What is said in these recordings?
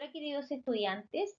Hola queridos estudiantes,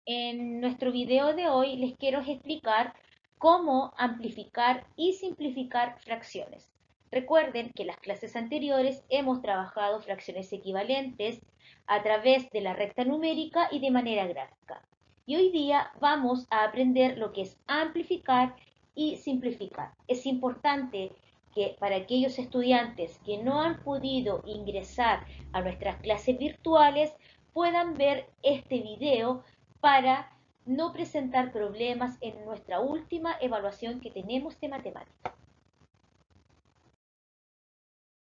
en nuestro video de hoy les quiero explicar cómo amplificar y simplificar fracciones. Recuerden que en las clases anteriores hemos trabajado fracciones equivalentes a través de la recta numérica y de manera gráfica. Y hoy día vamos a aprender lo que es amplificar y simplificar. Es importante que para aquellos estudiantes que no han podido ingresar a nuestras clases virtuales puedan ver este video para no presentar problemas en nuestra última evaluación que tenemos de matemáticas.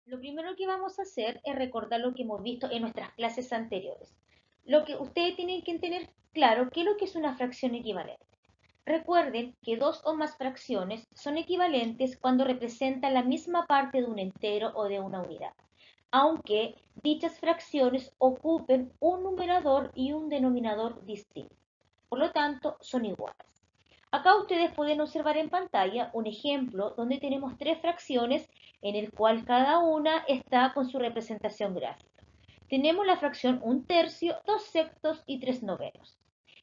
Lo primero que vamos a hacer es recordar lo que hemos visto en nuestras clases anteriores. Lo que ustedes tienen que tener claro, ¿qué es lo que es una fracción equivalente? Recuerden que dos o más fracciones son equivalentes cuando representan la misma parte de un entero o de una unidad, aunque dichas fracciones ocupen un numerador y un denominador distintos. Por lo tanto, son iguales. Acá ustedes pueden observar en pantalla un ejemplo donde tenemos tres fracciones en el cual cada una está con su representación gráfica. Tenemos la fracción 1/3, 2/6 y 3/9.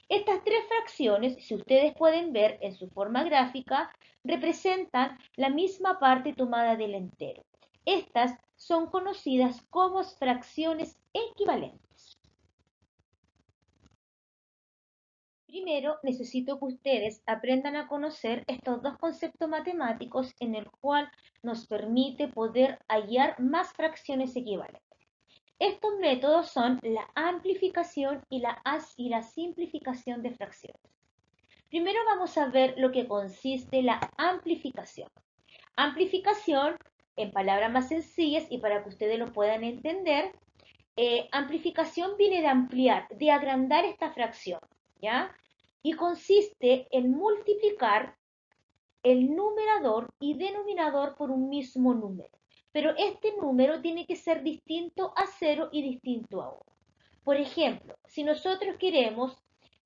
Estas tres fracciones, si ustedes pueden ver en su forma gráfica, representan la misma parte tomada del entero. Estas son conocidas como fracciones equivalentes. Primero, necesito que ustedes aprendan a conocer estos dos conceptos matemáticos en el cual nos permite poder hallar más fracciones equivalentes. Estos métodos son la amplificación y la simplificación de fracciones. Primero vamos a ver lo que consiste la amplificación. Amplificación, en palabras más sencillas y para que ustedes lo puedan entender, amplificación viene de ampliar, de agrandar esta fracción, ¿ya? Y consiste en multiplicar el numerador y denominador por un mismo número. Pero este número tiene que ser distinto a 0 y distinto a 1. Por ejemplo, si nosotros queremos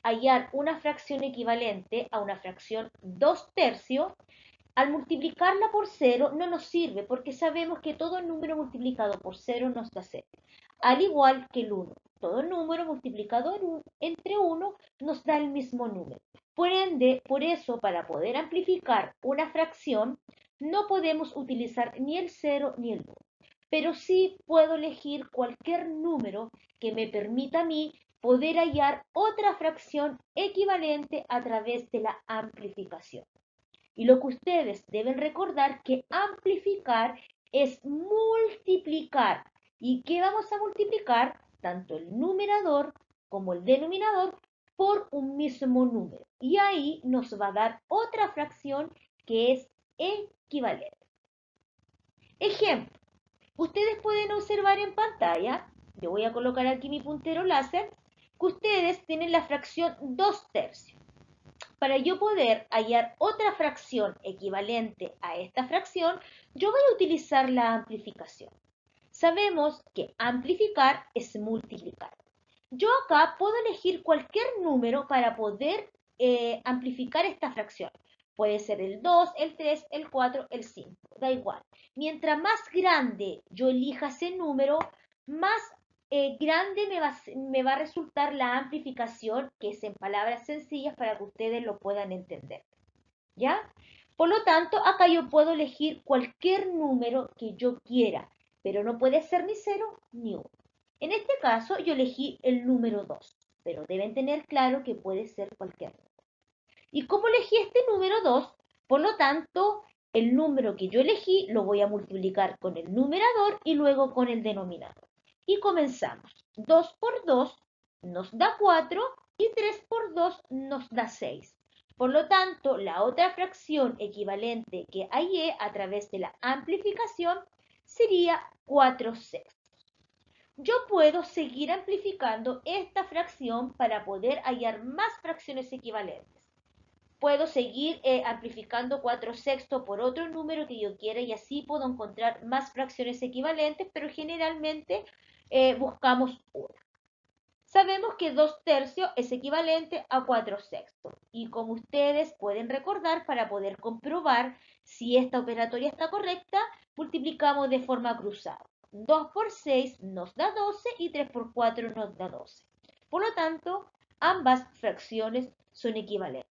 hallar una fracción equivalente a una fracción 2/3, al multiplicarla por 0 no nos sirve porque sabemos que todo número multiplicado por 0 nos da 0. Al igual que el 1. Todo número multiplicado entre 1 nos da el mismo número. Por ende, por eso, para poder amplificar una fracción, no podemos utilizar ni el 0 ni el 1. Pero sí puedo elegir cualquier número que me permita a mí poder hallar otra fracción equivalente a través de la amplificación. Y lo que ustedes deben recordar que amplificar es multiplicar. ¿Y qué vamos a multiplicar? Tanto el numerador como el denominador por un mismo número. Y ahí nos va a dar otra fracción que es equivalente. Ejemplo, ustedes pueden observar en pantalla, yo voy a colocar aquí mi puntero láser, que ustedes tienen la fracción 2/3. Para yo poder hallar otra fracción equivalente a esta fracción, yo voy a utilizar la amplificación. Sabemos que amplificar es multiplicar. Yo acá puedo elegir cualquier número para poder amplificar esta fracción. Puede ser el 2, el 3, el 4, el 5, da igual. Mientras más grande yo elija ese número, más grande me va a resultar la amplificación, que es en palabras sencillas para que ustedes lo puedan entender. ¿Ya? Por lo tanto, acá yo puedo elegir cualquier número que yo quiera, pero no puede ser ni 0 ni 1. En este caso, yo elegí el número 2, pero deben tener claro que puede ser cualquier número. Y como elegí este número 2, por lo tanto, el número que yo elegí lo voy a multiplicar con el numerador y luego con el denominador. Y comenzamos. 2 por 2 nos da 4 y 3 por 2 nos da 6. Por lo tanto, la otra fracción equivalente que hallé a través de la amplificación sería 4/6. Yo puedo seguir amplificando esta fracción para poder hallar más fracciones equivalentes. Puedo seguir amplificando 4/6 por otro número que yo quiera y así puedo encontrar más fracciones equivalentes, pero generalmente buscamos una. Sabemos que 2/3 es equivalente a 4/6 y como ustedes pueden recordar, para poder comprobar si esta operatoria está correcta, multiplicamos de forma cruzada. 2 por 6 nos da 12 y 3 por 4 nos da 12. Por lo tanto, ambas fracciones son equivalentes.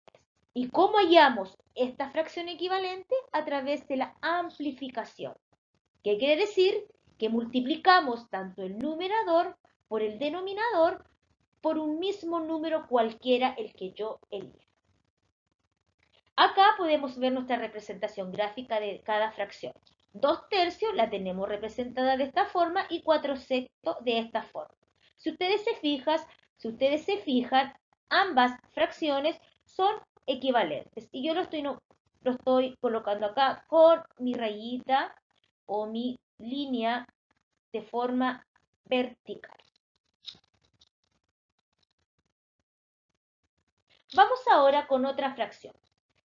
¿Y cómo hallamos esta fracción equivalente? A través de la amplificación. ¿Qué quiere decir? Que multiplicamos tanto el numerador por el denominador por un mismo número cualquiera el que yo elija. Acá podemos ver nuestra representación gráfica de cada fracción. 2/3 la tenemos representada de esta forma y 4/6 de esta forma. Si ustedes se fijan, ambas fracciones son equivalentes. Y yo lo estoy colocando acá con mi rayita o mi línea de forma vertical. Vamos ahora con otra fracción.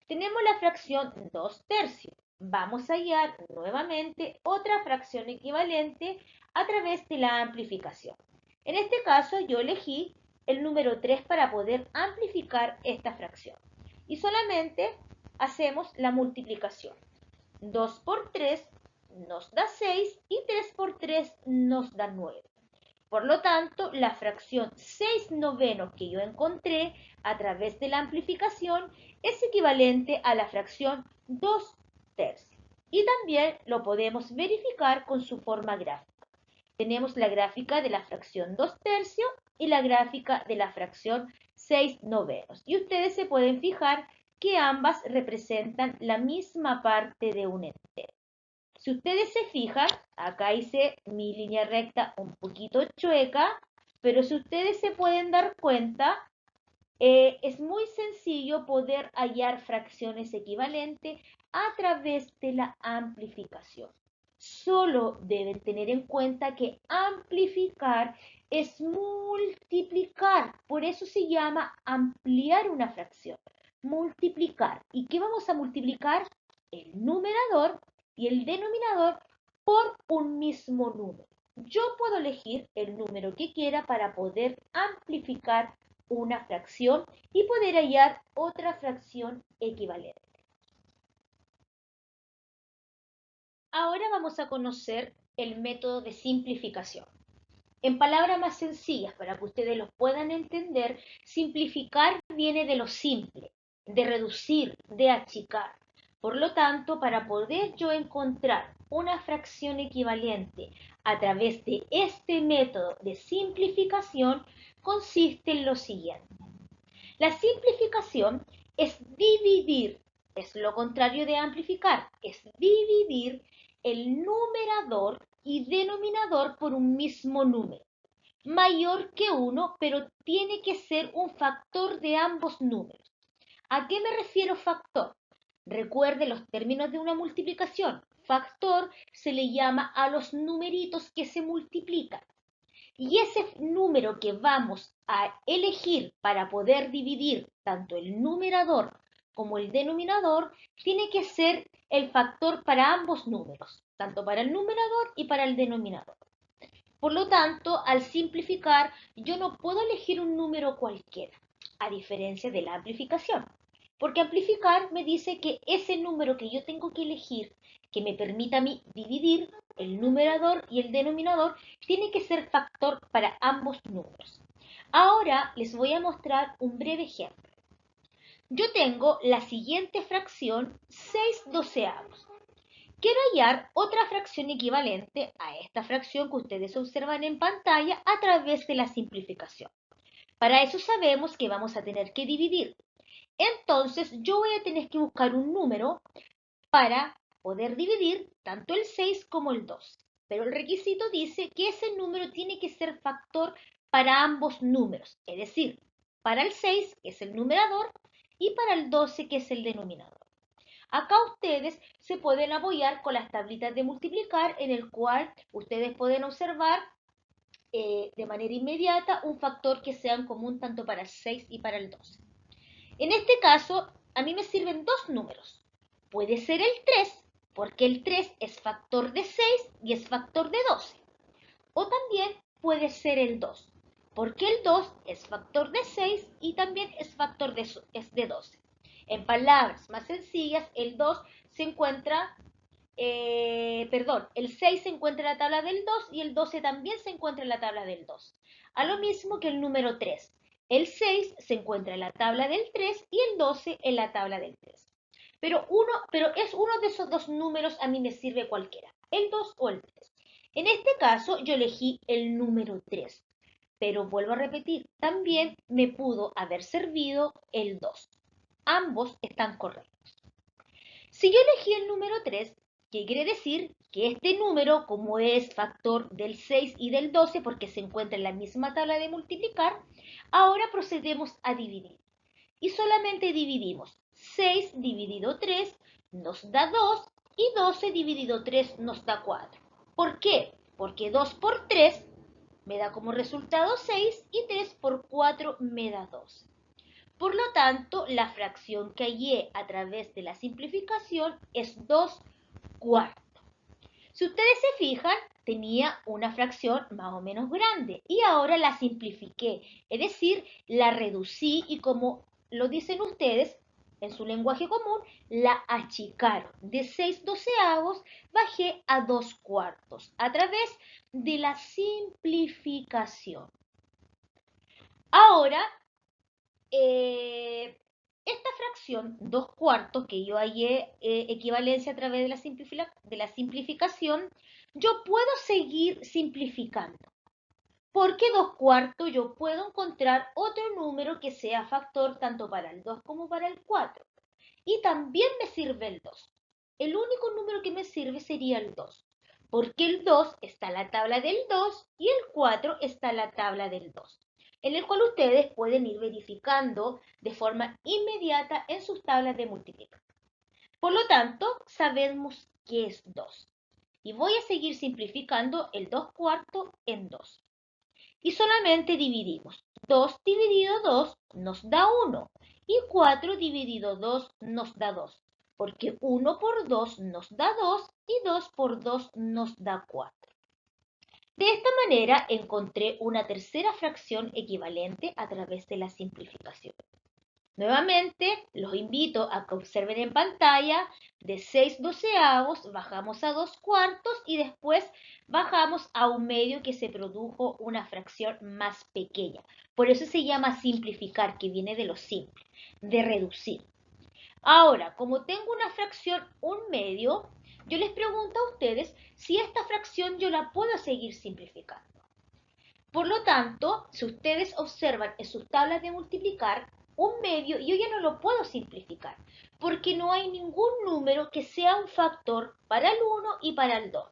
Tenemos la fracción 2/3. Vamos a hallar nuevamente otra fracción equivalente a través de la amplificación. En este caso yo elegí el número 3 para poder amplificar esta fracción. Y solamente hacemos la multiplicación. 2 por 3 nos da 6 y 3 por 3 nos da 9. Por lo tanto, la fracción 6/9 que yo encontré a través de la amplificación es equivalente a la fracción 2/3. Y también lo podemos verificar con su forma gráfica. Tenemos la gráfica de la fracción 2/3 y la gráfica de la fracción 6/9. Y ustedes se pueden fijar que ambas representan la misma parte de un entero. Si ustedes se fijan, acá hice mi línea recta un poquito chueca, pero si ustedes se pueden dar cuenta, es muy sencillo poder hallar fracciones equivalentes a través de la amplificación. Solo deben tener en cuenta que amplificar es multiplicar, por eso se llama ampliar una fracción. Multiplicar. ¿Y qué vamos a multiplicar? El numerador y el denominador por un mismo número. Yo puedo elegir el número que quiera para poder amplificar una fracción y poder hallar otra fracción equivalente. Ahora vamos a conocer el método de simplificación. En palabras más sencillas, para que ustedes los puedan entender, simplificar viene de lo simple, de reducir, de achicar. Por lo tanto, para poder yo encontrar una fracción equivalente a través de este método de simplificación, consiste en lo siguiente. La simplificación es dividir, es lo contrario de amplificar, es dividir el numerador y denominador por un mismo número, mayor que 1, pero tiene que ser un factor de ambos números. ¿A qué me refiero factor? Recuerde los términos de una multiplicación. Factor se le llama a los numeritos que se multiplican. Y ese número que vamos a elegir para poder dividir tanto el numerador como el denominador tiene que ser el factor para ambos números, tanto para el numerador y para el denominador. Por lo tanto, al simplificar, yo no puedo elegir un número cualquiera, a diferencia de la amplificación. Porque amplificar me dice que ese número que yo tengo que elegir, que me permita a mí dividir el numerador y el denominador, tiene que ser factor para ambos números. Ahora les voy a mostrar un breve ejemplo. Yo tengo la siguiente fracción 6/12. Quiero hallar otra fracción equivalente a esta fracción que ustedes observan en pantalla a través de la simplificación. Para eso sabemos que vamos a tener que dividir. Entonces yo voy a tener que buscar un número para poder dividir tanto el 6 como el 2. Pero el requisito dice que ese número tiene que ser factor para ambos números, es decir, para el 6, que es el numerador, y para el 12, que es el denominador. Acá ustedes se pueden apoyar con las tablitas de multiplicar en el cual ustedes pueden observar de manera inmediata un factor que sea en común tanto para el 6 y para el 12. En este caso, a mí me sirven dos números. Puede ser el 3, porque el 3 es factor de 6 y es factor de 12. O también puede ser el 2, porque el 2 es factor de 6 y también es factor de 12. En palabras más sencillas, el 2 se encuentra, el 6 se encuentra en la tabla del 2 y el 12 también se encuentra en la tabla del 2. a lo mismo que el número 3. El 6 se encuentra en la tabla del 3 y el 12 en la tabla del 3. Pero es uno de esos dos números, a mí me sirve cualquiera, el 2 o el 3. En este caso yo elegí el número 3, pero vuelvo a repetir, también me pudo haber servido el 2. Ambos están correctos. Si yo elegí el número 3, ¿qué quiere decir? Que este número, como es factor del 6 y del 12, porque se encuentra en la misma tabla de multiplicar, ahora procedemos a dividir. Y solamente dividimos 6 dividido 3 nos da 2 y 12 dividido 3 nos da 4. ¿Por qué? Porque 2 por 3 me da como resultado 6 y 3 por 4 me da 12. Por lo tanto, la fracción que hallé a través de la simplificación es 2 cuartos. Si ustedes se fijan, tenía una fracción más o menos grande y ahora la simplifiqué, es decir, la reducí y como lo dicen ustedes en su lenguaje común, la achicaron. De 6 doceavos bajé a 2 cuartos a través de la simplificación. Ahora, esta fracción, 2 cuartos, que yo hallé equivalencia a través de la simplificación, yo puedo seguir simplificando. Porque 2 cuartos yo puedo encontrar otro número que sea factor tanto para el 2 como para el 4. Y también me sirve el 2. El único número que me sirve sería el 2. Porque el 2 está en la tabla del 2 y el 4 está en la tabla del 2. En el cual ustedes pueden ir verificando de forma inmediata en sus tablas de multiplicar. Por lo tanto, sabemos que es 2. Y voy a seguir simplificando el 2 cuartos en 2. Y solamente dividimos. 2 dividido 2 nos da 1 y 4 dividido 2 nos da 2, porque 1 por 2 nos da 2 y 2 por 2 nos da 4. De esta manera encontré una tercera fracción equivalente a través de la simplificación. Nuevamente, los invito a que observen en pantalla, de 6 doceavos bajamos a 2 cuartos y después bajamos a un medio que se produjo una fracción más pequeña. Por eso se llama simplificar, que viene de lo simple, de reducir. Ahora, como tengo una fracción un medio, yo les pregunto a ustedes si esta fracción yo la puedo seguir simplificando. Por lo tanto, si ustedes observan en sus tablas de multiplicar, un medio yo ya no lo puedo simplificar, porque no hay ningún número que sea un factor para el 1 y para el 2.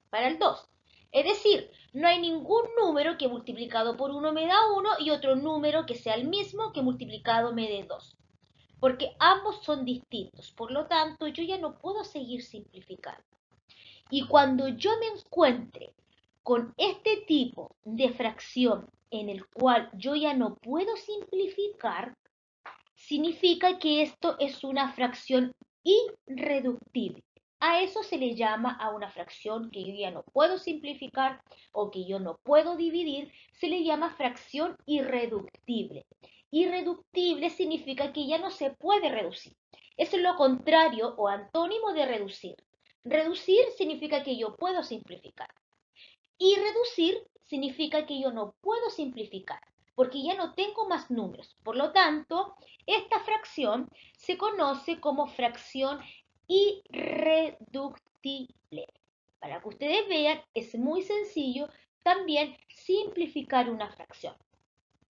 Para el 2. Es decir, no hay ningún número que multiplicado por 1 me da 1 y otro número que sea el mismo que multiplicado me dé 2. Porque ambos son distintos. Por lo tanto, yo ya no puedo seguir simplificando. Y cuando yo me encuentre con este tipo de fracción en el cual yo ya no puedo simplificar, significa que esto es una fracción irreductible. A eso se le llama a una fracción que yo ya no puedo simplificar o que yo no puedo dividir, se le llama fracción irreductible. Irreductible significa que ya no se puede reducir. Eso es lo contrario o antónimo de reducir. Reducir significa que yo puedo simplificar. Y reducir significa que yo no puedo simplificar, porque ya no tengo más números. Por lo tanto, esta fracción se conoce como fracción irreductible. Para que ustedes vean, es muy sencillo también simplificar una fracción.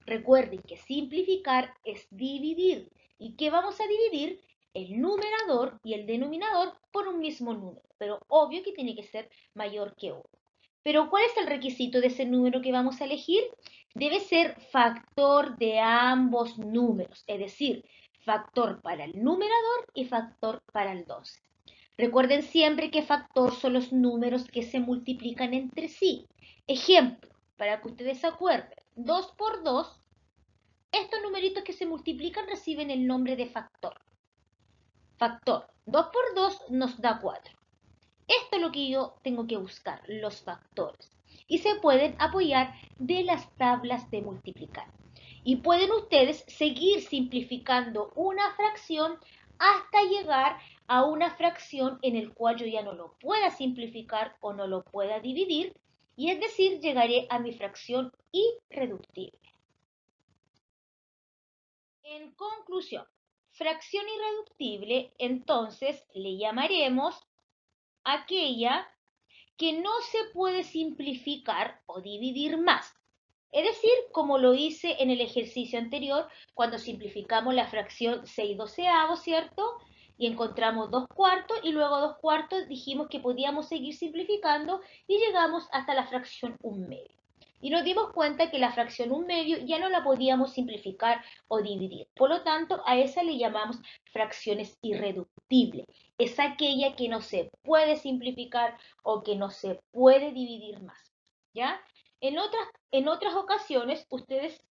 Recuerden que simplificar es dividir. ¿Y qué vamos a dividir? El numerador y el denominador por un mismo número. Pero obvio que tiene que ser mayor que 1. Pero ¿cuál es el requisito de ese número que vamos a elegir? Debe ser factor de ambos números, es decir, factor para el numerador y factor para el 12. Recuerden siempre que factor son los números que se multiplican entre sí. Ejemplo, para que ustedes se acuerden, 2 por 2, estos numeritos que se multiplican reciben el nombre de factor. Factor, 2 por 2 nos da 4. Esto es lo que yo tengo que buscar, los factores. Y se pueden apoyar de las tablas de multiplicar. Y pueden ustedes seguir simplificando una fracción hasta llegar a una fracción en el cual yo ya no lo pueda simplificar o no lo pueda dividir Y es decir, llegaré a mi fracción irreductible. En conclusión, fracción irreductible, entonces le llamaremos aquella que no se puede simplificar o dividir más. Es decir, como lo hice en el ejercicio anterior, cuando simplificamos la fracción 6/12, ¿cierto? Y encontramos 2/4 y luego 2/4 dijimos que podíamos seguir simplificando y llegamos hasta la fracción 1/2. Y nos dimos cuenta que la fracción 1/2 ya no la podíamos simplificar o dividir. Por lo tanto, a esa le llamamos fracciones irreductibles. Es aquella que no se puede simplificar o que no se puede dividir más. ¿Ya? En otras ocasiones, ustedes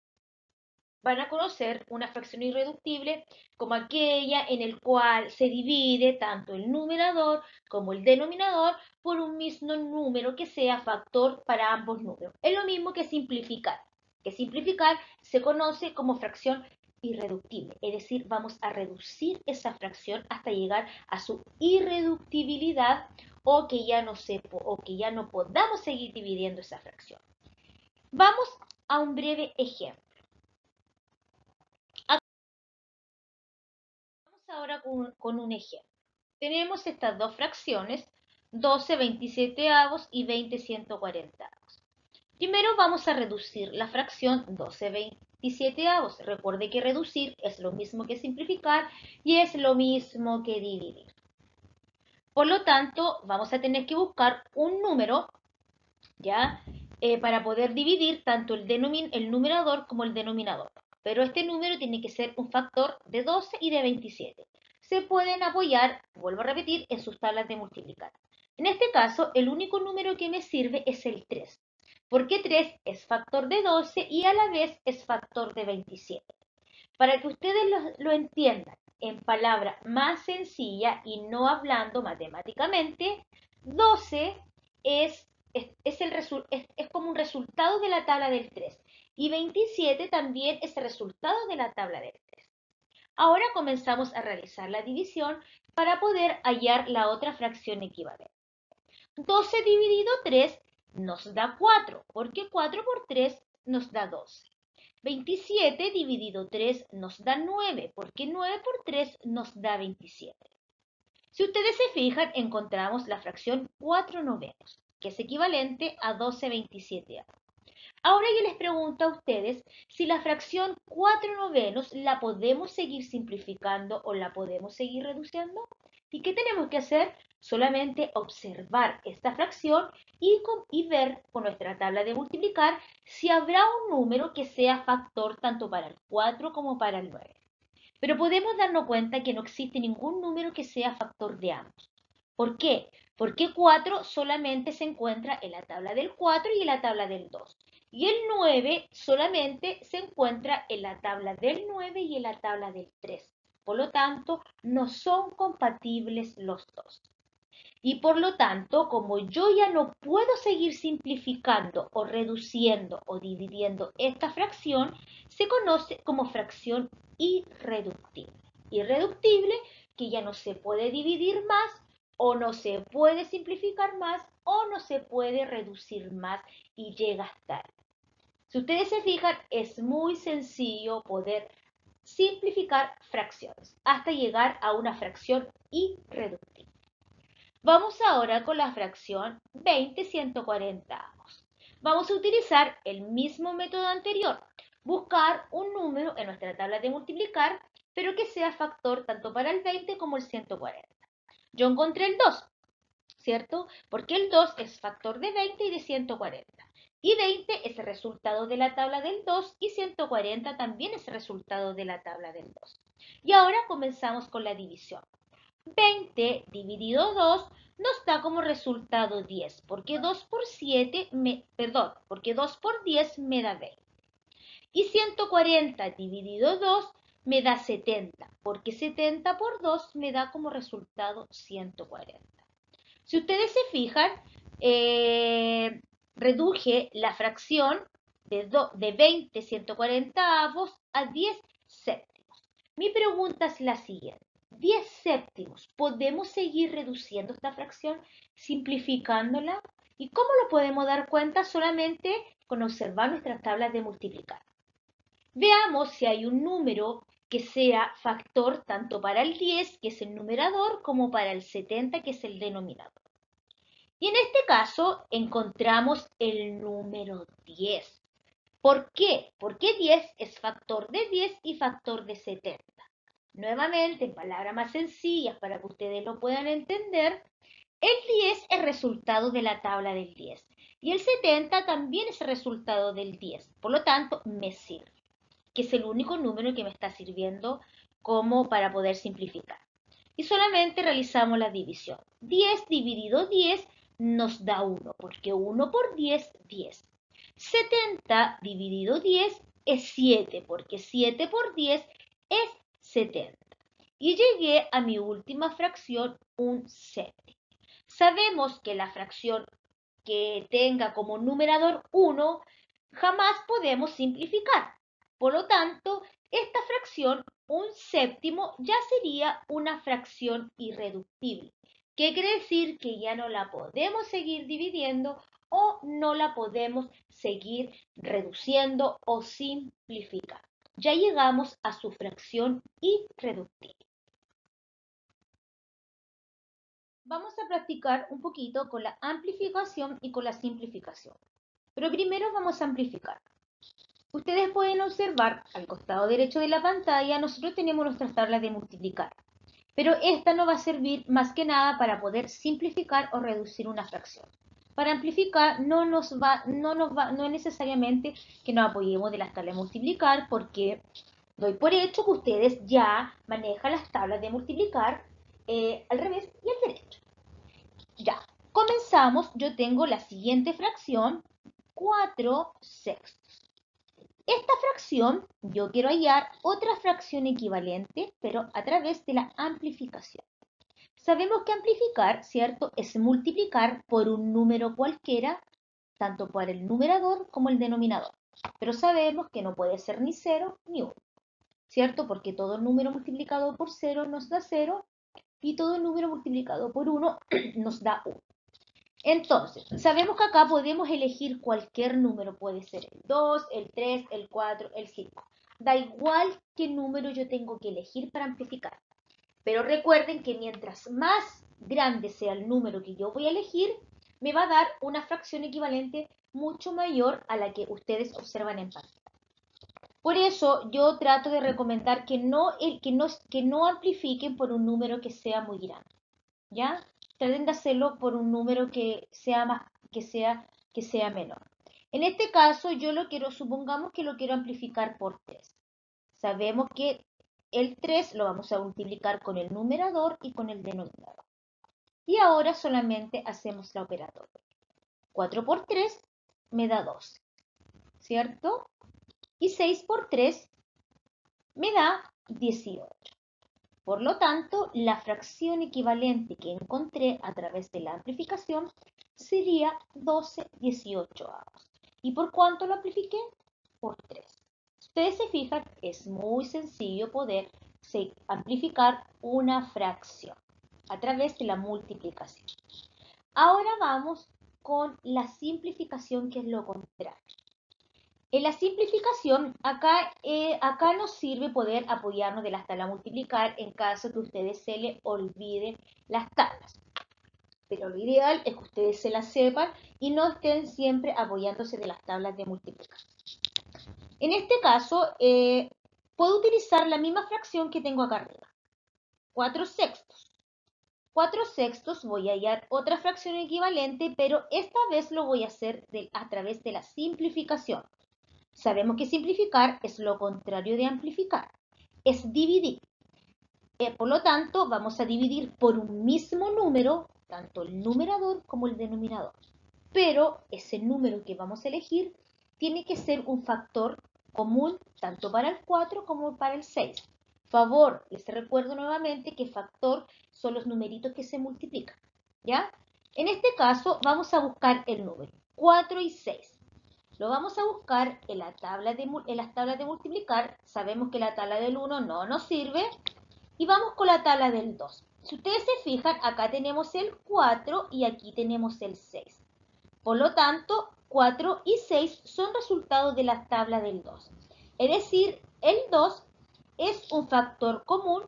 van a conocer una fracción irreductible como aquella en el cual se divide tanto el numerador como el denominador por un mismo número que sea factor para ambos números. Es lo mismo que simplificar. Que simplificar se conoce como fracción irreductible, es decir, vamos a reducir esa fracción hasta llegar a su irreductibilidad o que ya no podamos seguir dividiendo esa fracción. Vamos a un breve ejemplo. Vamos ahora con un ejemplo. Tenemos estas dos fracciones, 12/27 y 20/140. Primero vamos a reducir la fracción 12/27. Recuerde que reducir es lo mismo que simplificar y es lo mismo que dividir. Por lo tanto, vamos a tener que buscar un número, ¿ya? Para poder dividir tanto el numerador como el denominador. Pero este número tiene que ser un factor de 12 y de 27. Se pueden apoyar, vuelvo a repetir, en sus tablas de multiplicar. En este caso, el único número que me sirve es el 3, porque 3 es factor de 12 y a la vez es factor de 27. Para que ustedes lo entiendan en palabra más sencilla y no hablando matemáticamente, 12 es como un resultado de la tabla del 3 y 27 también es el resultado de la tabla del 3. Ahora comenzamos a realizar la división para poder hallar la otra fracción equivalente. 12 dividido 3 nos da 4, porque 4 por 3 nos da 12. 27 dividido 3 nos da 9, porque 9 por 3 nos da 27. Si ustedes se fijan, encontramos la fracción 4/9, que es equivalente a 12/27. Ahora yo les pregunto a ustedes si la fracción 4/9 la podemos seguir simplificando o la podemos seguir reduciendo. ¿Y qué tenemos que hacer? Solamente observar esta fracción y ver con nuestra tabla de multiplicar si habrá un número que sea factor tanto para el 4 como para el 9. Pero podemos darnos cuenta que no existe ningún número que sea factor de ambos. ¿Por qué? Porque 4 solamente se encuentra en la tabla del 4 y en la tabla del 2. Y el 9 solamente se encuentra en la tabla del 9 y en la tabla del 3. Por lo tanto, no son compatibles los dos. Y por lo tanto, como yo ya no puedo seguir simplificando o reduciendo o dividiendo esta fracción, se conoce como fracción irreductible. Irreductible que ya no se puede dividir más o no se puede simplificar más o no se puede reducir más y llega hasta ahí. Si ustedes se fijan, es muy sencillo poder simplificar fracciones hasta llegar a una fracción irreductible. Vamos ahora con la fracción 20/140. Vamos a utilizar el mismo método anterior, buscar un número en nuestra tabla de multiplicar, pero que sea factor tanto para el 20 como el 140. Yo encontré el 2, ¿cierto? Porque el 2 es factor de 20 y de 140. Y 20 es el resultado de la tabla del 2 y 140 también es el resultado de la tabla del 2. Y ahora comenzamos con la división. 20 dividido 2 nos da como resultado 10, porque 2 por 10 me da 20. Y 140 dividido 2 me da 70, porque 70 por 2 me da como resultado 140. Si ustedes se fijan, reduje la fracción de 20 140 a 10 séptimos. Mi pregunta es la siguiente. 10 séptimos, ¿podemos seguir reduciendo esta fracción simplificándola? ¿Y cómo lo podemos dar cuenta? Solamente con observar nuestras tablas de multiplicar. Veamos si hay un número que sea factor tanto para el 10, que es el numerador, como para el 70, que es el denominador. Y en este caso encontramos el número 10. ¿Por qué? Porque 10 es factor de 10 y factor de 70. Nuevamente, en palabras más sencillas para que ustedes lo puedan entender, el 10 es resultado de la tabla del 10 y el 70 también es resultado del 10. Por lo tanto, me sirve, que es el único número que me está sirviendo como para poder simplificar. Y solamente realizamos la división. 10 dividido 10 nos da 1, porque 1 por 10, 10. 70 dividido 10 es 7, porque 7 por 10 es 70. Y llegué a mi última fracción, un séptimo. Sabemos que la fracción que tenga como numerador 1 jamás podemos simplificar. Por lo tanto, esta fracción, un séptimo, ya sería una fracción irreductible. ¿Qué quiere decir? Que ya no la podemos seguir dividiendo o no la podemos seguir reduciendo o simplificando. Ya llegamos a su fracción irreductible. Vamos a practicar un poquito con la amplificación y con la simplificación. Pero primero vamos a amplificar. Ustedes pueden observar al costado derecho de la pantalla, nosotros tenemos nuestras tablas de multiplicar. Pero esta no va a servir más que nada para poder simplificar o reducir una fracción. Para amplificar no es necesariamente que nos apoyemos de las tablas de multiplicar, porque doy por hecho que ustedes ya manejan las tablas de multiplicar al revés y al derecho. Ya, comenzamos. Yo tengo la siguiente fracción, 4 sextos. Esta fracción, yo quiero hallar otra fracción equivalente, pero a través de la amplificación. Sabemos que amplificar, ¿cierto?, es multiplicar por un número cualquiera, tanto por el numerador como el denominador. Pero sabemos que no puede ser ni 0 ni 1, ¿cierto? Porque todo número multiplicado por 0 nos da 0 y todo número multiplicado por 1 nos da 1. Entonces, sabemos que acá podemos elegir cualquier número, puede ser el 2, el 3, el 4, el 5. Da igual qué número yo tengo que elegir para amplificar. Pero recuerden que mientras más grande sea el número que yo voy a elegir, me va a dar una fracción equivalente mucho mayor a la que ustedes observan en pantalla. Por eso yo trato de recomendar que no amplifiquen por un número que sea muy grande. ¿Ya? Traten de hacerlo por un número que sea menor. En este caso, supongamos que lo quiero amplificar por 3. Sabemos que el 3 lo vamos a multiplicar con el numerador y con el denominador. Y ahora solamente hacemos la operatoria. 4 por 3 me da 12, ¿cierto? Y 6 por 3 me da 18. Por lo tanto, la fracción equivalente que encontré a través de la amplificación sería 12/18. ¿Y por cuánto lo amplifiqué? Por 3. Si ustedes se fijan, es muy sencillo poder amplificar una fracción a través de la multiplicación. Ahora vamos con la simplificación, que es lo contrario. En la simplificación, acá nos sirve poder apoyarnos de las tablas multiplicar en caso que ustedes se les olviden las tablas. Pero lo ideal es que ustedes se las sepan y no estén siempre apoyándose de las tablas de multiplicar. En este caso, puedo utilizar la misma fracción que tengo acá arriba. 4 sextos. 4 sextos voy a hallar otra fracción equivalente, pero esta vez lo voy a hacer a través de la simplificación. Sabemos que simplificar es lo contrario de amplificar, es dividir. Por lo tanto, vamos a dividir por un mismo número, tanto el numerador como el denominador. Pero ese número que vamos a elegir tiene que ser un factor común tanto para el 4 como para el 6. Favor, les recuerdo nuevamente que factor son los numeritos que se multiplican, ¿ya? En este caso, vamos a buscar el número 4 y 6. Lo vamos a buscar en las tablas de multiplicar. Sabemos que la tabla del 1 no nos sirve. Y vamos con la tabla del 2. Si ustedes se fijan, acá tenemos el 4 y aquí tenemos el 6. Por lo tanto, 4 y 6 son resultados de la tabla del 2. Es decir, el 2 es un factor común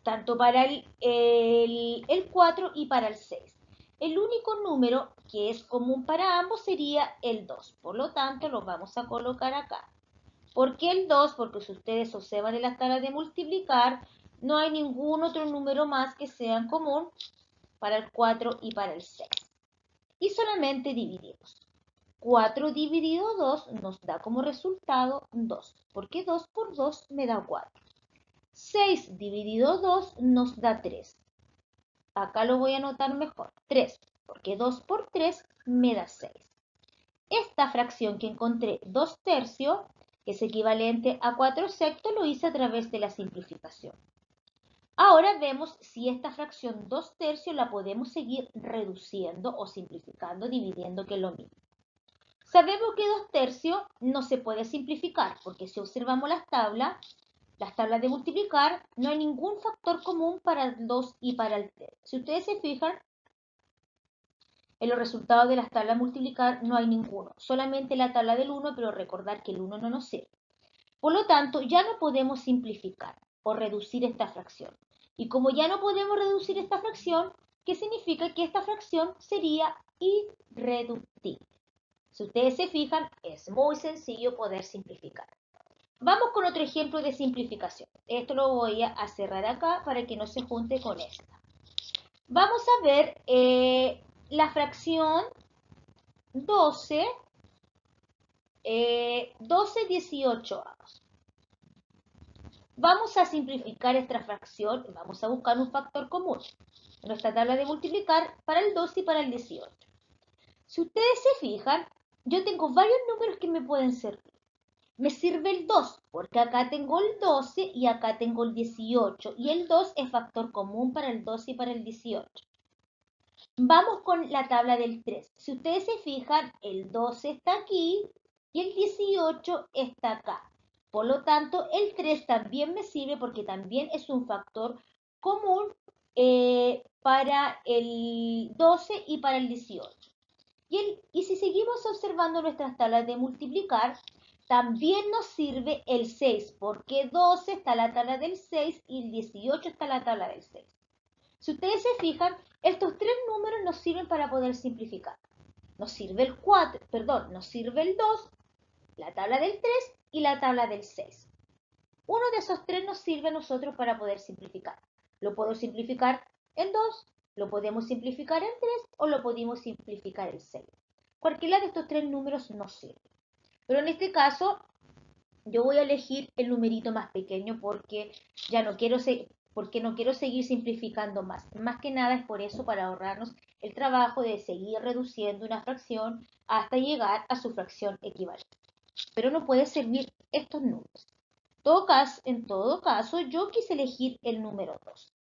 tanto para el 4 y para el 6. El único número que es común para ambos sería el 2. Por lo tanto, lo vamos a colocar acá. ¿Por qué el 2? Porque si ustedes observan en las tablas de multiplicar, no hay ningún otro número más que sea en común para el 4 y para el 6. Y solamente dividimos. 4 dividido 2 nos da como resultado 2, porque 2 por 2 me da 4. 6 dividido 2 nos da 3. Acá lo voy a anotar mejor. 3, porque 2 por 3 me da 6. Esta fracción que encontré 2 tercios, que es equivalente a 4 sextos, lo hice a través de la simplificación. Ahora vemos si esta fracción 2 tercios la podemos seguir reduciendo o simplificando, dividiendo, que es lo mismo. Sabemos que 2 tercios no se puede simplificar, porque si observamos las tablas de multiplicar, no hay ningún factor común para el 2 y para el 3. Si ustedes se fijan, en los resultados de las tablas de multiplicar no hay ninguno, solamente la tabla del 1, pero recordar que el 1 no nos sirve. Por lo tanto, ya no podemos simplificar o reducir esta fracción. Y como ya no podemos reducir esta fracción, ¿qué significa? Que esta fracción sería irreductible. Si ustedes se fijan, es muy sencillo poder simplificar. Vamos con otro ejemplo de simplificación. Esto lo voy a cerrar acá para que no se junte con esta. Vamos a ver la fracción 12, 12 18avos. Vamos a simplificar esta fracción, vamos a buscar un factor común en nuestra tabla de multiplicar para el 12 y para el 18. Si ustedes se fijan, yo tengo varios números que me pueden servir. Me sirve el 2, porque acá tengo el 12 y acá tengo el 18, y el 2 es factor común para el 12 y para el 18. Vamos con la tabla del 3. Si ustedes se fijan, el 12 está aquí y el 18 está acá. Por lo tanto, el 3 también me sirve porque también es un factor común para el 12 y para el 18. Y si seguimos observando nuestras tablas de multiplicar, también nos sirve el 6, porque 12 está en la tabla del 6 y el 18 está en la tabla del 6. Si ustedes se fijan, estos tres números nos sirven para poder simplificar. Nos sirve el 4, perdón, nos sirve el 2, la tabla del 3 y la tabla del 6. Uno de esos tres nos sirve a nosotros para poder simplificar. Lo puedo simplificar en 2, lo podemos simplificar en 3 o lo podemos simplificar en 6. Cualquiera de estos tres números nos sirve. Pero en este caso, yo voy a elegir el numerito más pequeño porque ya no quiero seguir simplificando más. Más que nada es por eso, para ahorrarnos el trabajo de seguir reduciendo una fracción hasta llegar a su fracción equivalente. Pero no puede servir estos números. En todo caso, yo quise elegir el número 2.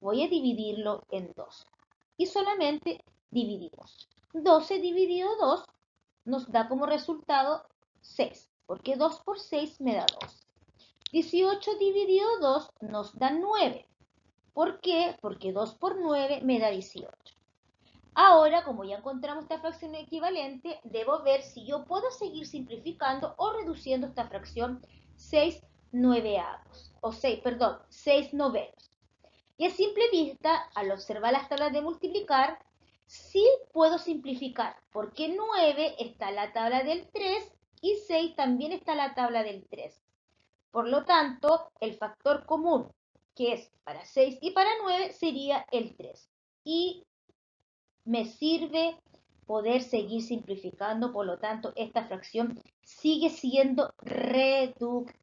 Voy a dividirlo en 2. Y solamente dividimos. 12 dividido 2 nos da como resultado 6, porque 2 por 6 me da 2. 18 dividido 2 nos da 9. ¿Por qué? Porque 2 por 9 me da 18. Ahora, como ya encontramos esta fracción equivalente, debo ver si yo puedo seguir simplificando o reduciendo esta fracción 6 noveavos, o 6, perdón, 6 novenos. Y a simple vista, al observar las tablas de multiplicar, sí puedo simplificar, porque 9 está en la tabla del 3 y 6 también está en la tabla del 3. Por lo tanto, el factor común, que es para 6 y para 9, sería el 3. Y me sirve poder seguir simplificando, por lo tanto, esta fracción sigue siendo reductible.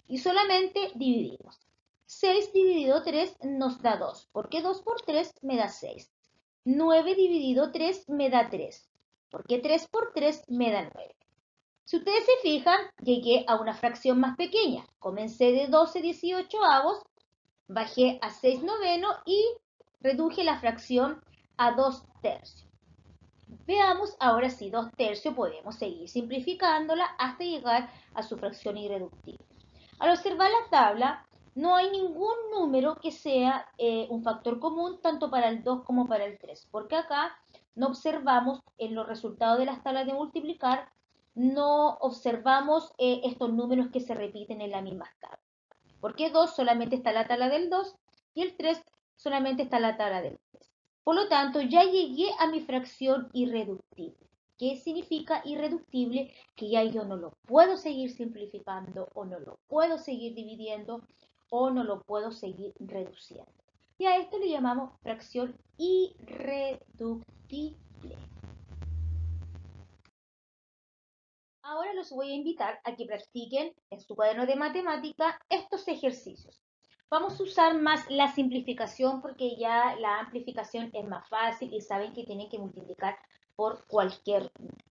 Y solamente dividimos. 6 dividido 3 nos da 2, porque 2 por 3 me da 6. 9 dividido 3 me da 3, porque 3 por 3 me da 9. Si ustedes se fijan, llegué a una fracción más pequeña. Comencé de 12 18avos, bajé a 6 novenos y reduje la fracción a 2 tercios. Veamos ahora si 2 tercios podemos seguir simplificándola hasta llegar a su fracción irreductible. Al observar la tabla, no hay ningún número que sea un factor común tanto para el 2 como para el 3, porque acá no observamos en los resultados de las tablas de multiplicar, no observamos estos números que se repiten en la misma tabla. Porque 2 solamente está la tabla del 2 y el 3 solamente está la tabla del 3. Por lo tanto, ya llegué a mi fracción irreductible. ¿Qué significa irreductible? Que ya yo no lo puedo seguir simplificando o no lo puedo seguir dividiendo o no lo puedo seguir reduciendo. Y a esto le llamamos fracción irreductible. Ahora los voy a invitar a que practiquen en su cuaderno de matemática estos ejercicios. Vamos a usar más la simplificación porque ya la amplificación es más fácil y saben que tienen que multiplicar por cualquier número.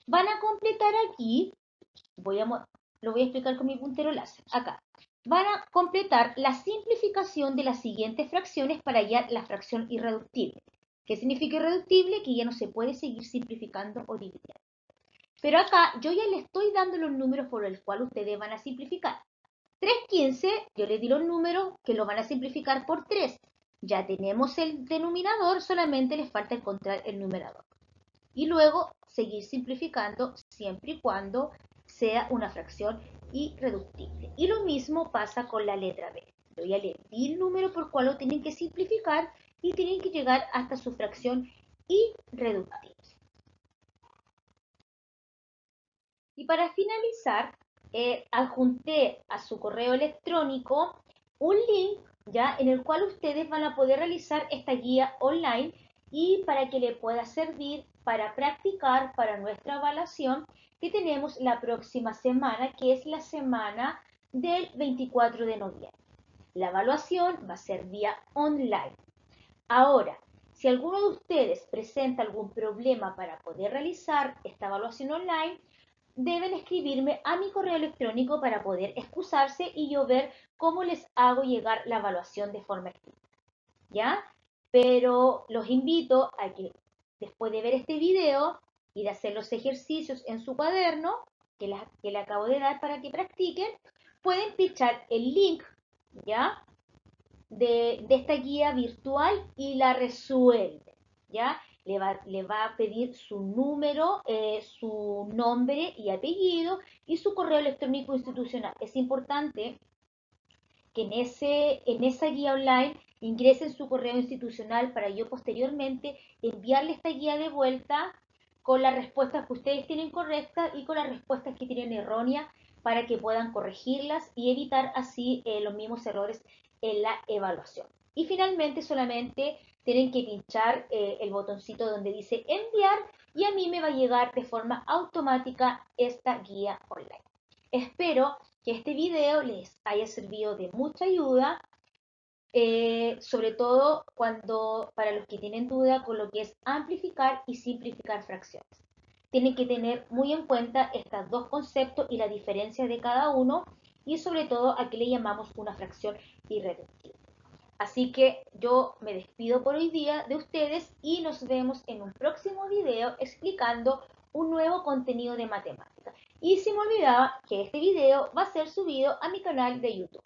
Van a completar aquí, lo voy a explicar con mi puntero láser, acá. Van a completar la simplificación de las siguientes fracciones para hallar la fracción irreductible. ¿Qué significa irreductible? Que ya no se puede seguir simplificando o dividiendo. Pero acá yo ya le estoy dando los números por los cuales ustedes van a simplificar. 3/15, yo le di los números que lo van a simplificar por 3. Ya tenemos el denominador, solamente les falta encontrar el numerador. Y luego seguir simplificando siempre y cuando sea una fracción irreductible. Y lo mismo pasa con la letra B. Yo ya le di el número por cual lo tienen que simplificar y tienen que llegar hasta su fracción irreductible. Y para finalizar, adjunté a su correo electrónico un link ya en el cual ustedes van a poder realizar esta guía online y para que le pueda servir para practicar para nuestra evaluación que tenemos la próxima semana, que es la semana del 24 de noviembre. La evaluación va a ser vía online. Ahora, si alguno de ustedes presenta algún problema para poder realizar esta evaluación online, deben escribirme a mi correo electrónico para poder excusarse y yo ver cómo les hago llegar la evaluación de forma escrita. ¿Ya? Pero los invito a que después de ver este video y de hacer los ejercicios en su cuaderno, que le acabo de dar para que practiquen, pueden pinchar el link, ¿ya? De esta guía virtual y la resuelve, ¿ya? Le va a pedir su número, su nombre y apellido y su correo electrónico institucional. Es importante que en esa guía online ingresen su correo institucional para yo posteriormente enviarle esta guía de vuelta con las respuestas que ustedes tienen correctas y con las respuestas que tienen erróneas para que puedan corregirlas y evitar así los mismos errores en la evaluación. Y finalmente solamente tienen que pinchar el botoncito donde dice enviar y a mí me va a llegar de forma automática esta guía online. Espero que este video les haya servido de mucha ayuda, sobre todo para los que tienen duda con lo que es amplificar y simplificar fracciones. Tienen que tener muy en cuenta estos dos conceptos y la diferencia de cada uno y sobre todo a qué le llamamos una fracción irreductible. Así que yo me despido por hoy día de ustedes y nos vemos en un próximo video explicando un nuevo contenido de matemática. Y se me olvidaba que este video va a ser subido a mi canal de YouTube.